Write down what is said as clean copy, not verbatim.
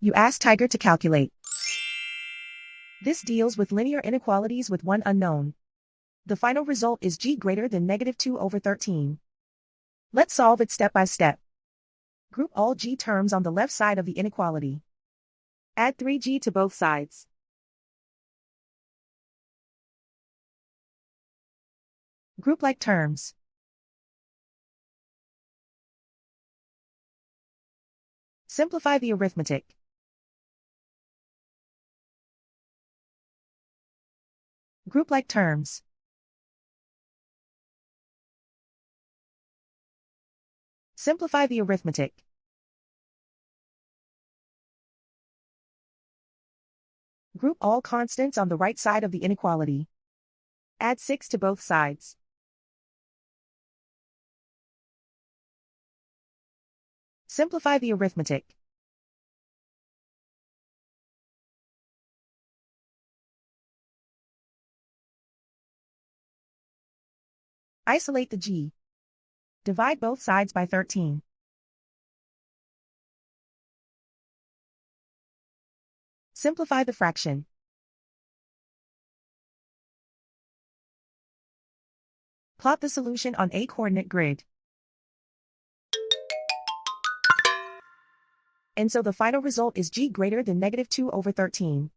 You ask Tiger to calculate. This deals with linear inequalities with one unknown. The final result is g greater than -2/13. Let's solve it step by step. Group all g terms on the left side of the inequality. Add 3g to both sides. Group like terms. Simplify the arithmetic. Group like terms. Simplify the arithmetic. Group all constants on the right side of the inequality. Add 6 to both sides. Simplify the arithmetic. Isolate the g. Divide both sides by 13. Simplify the fraction. Plot the solution on a coordinate grid. And so the final result is g greater than -2/13.